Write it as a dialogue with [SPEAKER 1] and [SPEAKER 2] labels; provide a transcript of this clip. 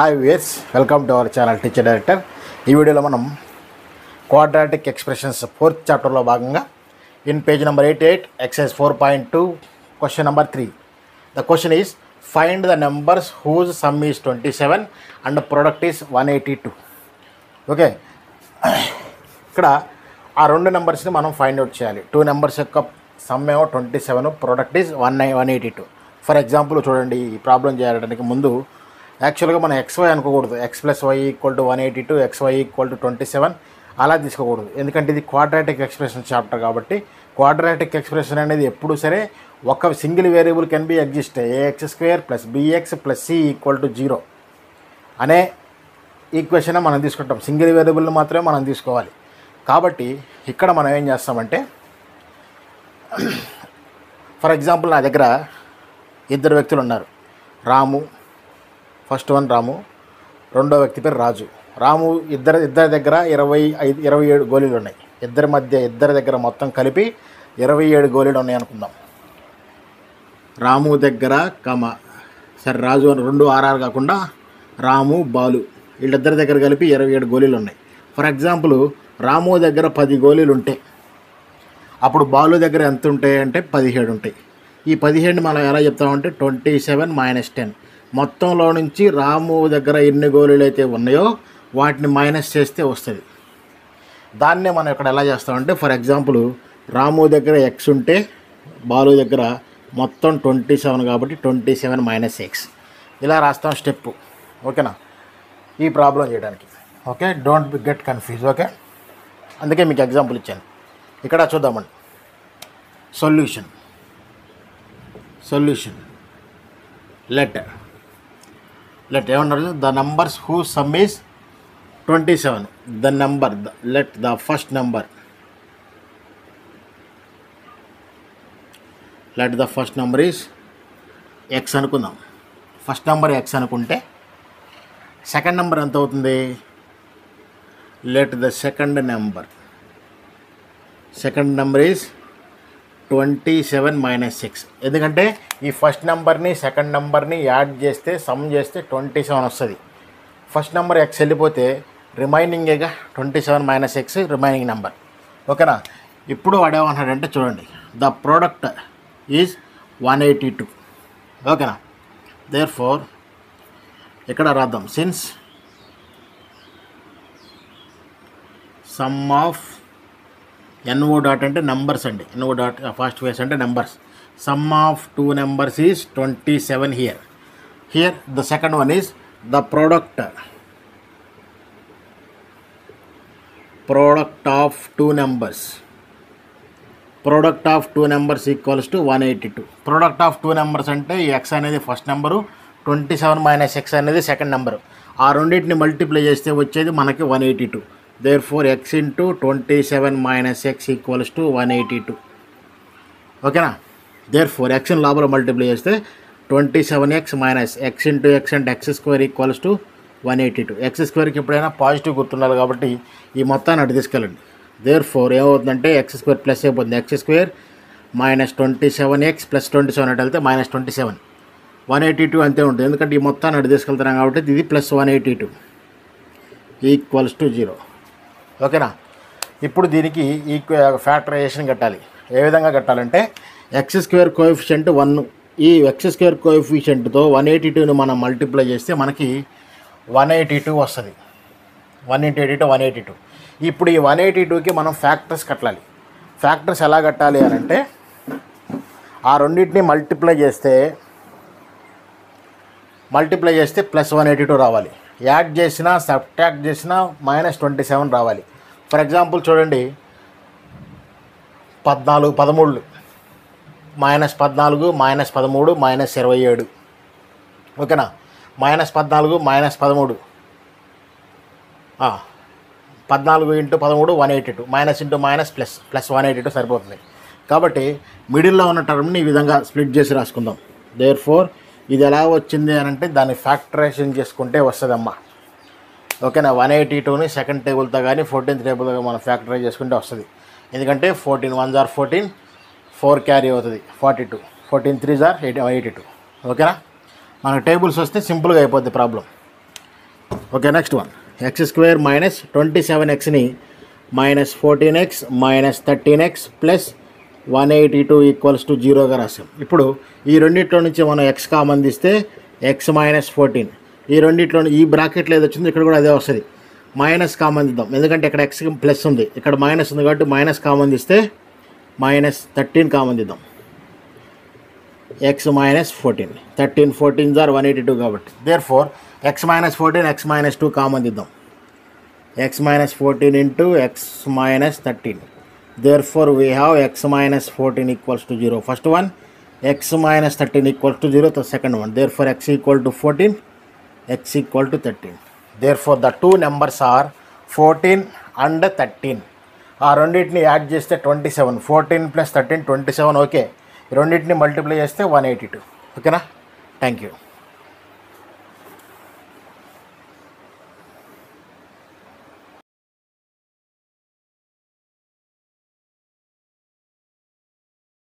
[SPEAKER 1] Hi viewers, welcome to our channel teacher director. ఈ వీడియోలో మనం క్వాడ్రాటిక్ ఎక్స్ప్రెషన్స్ 4th చాప్టర్లో భాగంగా in page number 88 exercise 4.2 question number 3. The question is find the numbers whose sum is 27 and product is 182. Okay, ఇక్కడ ఆ రెండు నెంబర్స్ని మనం find out చేయాలి. 2 నెంబర్స్ యొక్క సమ్ ఏమో 27, ప్రొడక్ట్ ఈజ్ 182. ఫర్ ఎగ్జాంపుల్ చూడండి, ఈ ప్రాబ్లం చేయడానికి ముందు యాక్చువల్గా మనం XY అనుకోకూడదు. X+Y = 182, XY = 27 అలా తీసుకోకూడదు. ఎందుకంటే ఇది క్వాడ్రాటిక్ ఎక్స్ప్రెషన్ చాప్టర్ కాబట్టి క్వాడ్రాటిక్ ఎక్స్ప్రెషన్ అనేది ఎప్పుడు సరే ఒక single variable can be exist. ax² + bx + c = 0 అనే ఈక్వేషన్ మనం తీసుకుంటాం. సింగిల్ వేరియబుల్ని మాత్రమే మనం తీసుకోవాలి. కాబట్టి ఇక్కడ మనం ఏం చేస్తామంటే, ఫర్ ఎగ్జాంపుల్ నా దగ్గర ఇద్దరు వ్యక్తులు ఉన్నారు. రాము, ఫస్ట్ వన్ రాము, రెండో వ్యక్తి పేరు రాజు. రాము ఇద్దరి దగ్గర 27 గోళీలు ఉన్నాయి. ఇద్దరి దగ్గర మొత్తం కలిపి 27 గోళీలు ఉన్నాయి అనుకుందాం. రాము దగ్గర సరే రాజు 2 RR కాకుండా రాము, బాలు వీళ్ళిద్దరి దగ్గర కలిపి 27 గోళీలు ఉన్నాయి. ఫర్ ఎగ్జాంపుల్ రాము దగ్గర 10 గోళీలు ఉంటే అప్పుడు బాలు దగ్గర ఎంత ఉంటాయి అంటే 17 ఉంటాయి. ఈ 17 మనం ఎలా చెప్తామంటే 27 - 10. మొత్తంలో నుంచి రాము దగ్గర ఎన్ని గోళీలు అయితే ఉన్నాయో వాటిని మైనస్ చేస్తే వస్తుంది. దాన్నే మనం ఇక్కడ ఎలా చేస్తామంటే, ఫర్ ఎగ్జాంపుల్ రాము దగ్గర X ఉంటే బాలు దగ్గర మొత్తం 27 కాబట్టి 27 - X ఇలా రాస్తాం స్టెప్. ఓకేనా, ఈ ప్రాబ్లం చేయడానికి. Okay, don't get confuse. Okay, అందుకే మీకు ఎగ్జాంపుల్ ఇచ్చాను. ఇక్కడ చూద్దామండి. సొల్యూషన్ let ఏమన్నారు, the numbers who some is 27. let the first number is X అనుకుందాం. ఫస్ట్ నెంబర్ X అనుకుంటే సెకండ్ నెంబర్ ఎంత అవుతుంది? let the second number is 27 - X. ఎందుకంటే ఈ ఫస్ట్ నెంబర్ని సెకండ్ నెంబర్ని యాడ్ చేస్తే సమ్ చేస్తే 27 వస్తుంది. ఫస్ట్ నెంబర్ X వెళ్ళిపోతే రిమైనింగేగా 27 - X రిమైనింగ్ నెంబర్. ఓకేనా, ఇప్పుడు వాడేమన్నాడంటే చూడండి, ద ప్రోడక్ట్ ఈజ్ 182. ఓకేనా, దేర్ ఫోర్ ఇక్కడ రాద్దాం, since some of NO dot అంటే నెంబర్స్ అండి. NO డాట్ ఫస్ట్ ఫేస్ అంటే numbers. Some of 2 numbers is 27 here the second one is the product of 2 numbers. Product of 2 numbers equals to 182. Product of 2 numbers అంటే ఈ X అనేది first number, 27 - X అనేది second number. ఆ రెండింటిని multiply చేస్తే వచ్చేది మనకి 182. Therefore X into 27 - X equals to 182. ఓకేనా, therefore X లోపల మల్టిప్లై చేస్తే 27x - X into X అంటే X² ఈక్వల్స్ టు 182. X²కి ఎప్పుడైనా పాజిటివ్ గుర్తుండాలి కాబట్టి ఈ మొత్తాన్ని అటు తీసుకెళ్ళండి. therefore ఏమవుతుందంటే X² ప్లస్ అయిపోతుంది. X² - 27x + 27 అటు వెళ్తే -27, 182 అంతే ఉంటుంది. ఎందుకంటే ఈ మొత్తాన్ని అటు తీసుకెళ్తున్నాం కాబట్టి ఇది +182 ఈక్వల్స్ టు 0. ఓకేనా, ఇప్పుడు దీనికి ఫ్యాక్టరైజేషన్ కట్టాలి. ఏ విధంగా కట్టాలంటే X² కోఎఫిషియంట్ 1, ఈ X² కోఎఫిషియంట్తో 182ని మనం మల్టిప్లై చేస్తే మనకి 182 వస్తుంది. 1 × 82 182. ఇప్పుడు ఈ 182కి మనం ఫ్యాక్టర్స్ కట్టాలి. ఫ్యాక్టర్స్ ఎలా కట్టాలి అని అంటే, ఆ రెండింటిని మల్టిప్లై చేస్తే +182 రావాలి. యాడ్ చేసినా సబ్ట్రాక్ట్ చేసినా -27 రావాలి. ఫర్ ఎగ్జాంపుల్ చూడండి, 13 -13 -27. ఓకేనా, -14 -13 14 × 13 182, మైనస్ ఇంటూ మైనస్ ప్లస్ 182 సరిపోతుంది. కాబట్టి మిడిల్లో ఉన్న టర్మ్ని ఈ విధంగా స్ప్లిట్ చేసి రాసుకుందాం. దేర్ఫోర్ ఇది ఎలా వచ్చింది అని అంటే దాన్ని ఫ్యాక్టరైజేషన్ చేసుకుంటే వస్తుందమ్మా. ఓకేనా, 182ని సెకండ్ టేబుల్తో కానీ 14th టేబుల్తో మనం ఫ్యాక్టరైజ్ చేసుకుంటే వస్తుంది. ఎందుకంటే 14 1s are 14, 4 క్యారీ అవుతుంది 42, 14 3s are 82. ఓకేనా, మనకు టేబుల్స్ వస్తే సింపుల్గా అయిపోద్ది problem. Okay, next one x square minus 27xని minus 14x minus 13x plus 182 equals to 0గా రాసాం. ఇప్పుడు ఈ రెండిట్లో నుంచి మనం ఎక్స్ కామన్ తీస్తే ఎక్స్ మైనస్ 14, ఈ రెండిట్లో ఈ బ్రాకెట్లో ఏది వచ్చిందో ఇక్కడ కూడా అదే వస్తుంది. మైనస్ కామన్ తీద్దాం, ఎందుకంటే ఇక్కడ ఎక్స్ ప్లస్ ఉంది, ఇక్కడ మైనస్ ఉంది కాబట్టి మైనస్ కామన్ తీస్తే మైనస్ 13 కామన్ తీద్దాం. ఎక్స్ మైనస్ 14, 13 14 ఆర్ 182 కాబట్టి therefore x minus 14 x minus 2 common తీద్దాం. X minus 14 into x minus 13. Therefore we have x minus 14 equals to 0. First one x minus 13 equals to 0, the second one therefore x equal to 14 x equal to 13. Therefore the two numbers are 14 and 13. ఆ రెండింటిని add చేస్తే 27, 14 plus 13 27. Okay, రెండింటిని multiply చేస్తే 182. ఓకేనా? Thank you.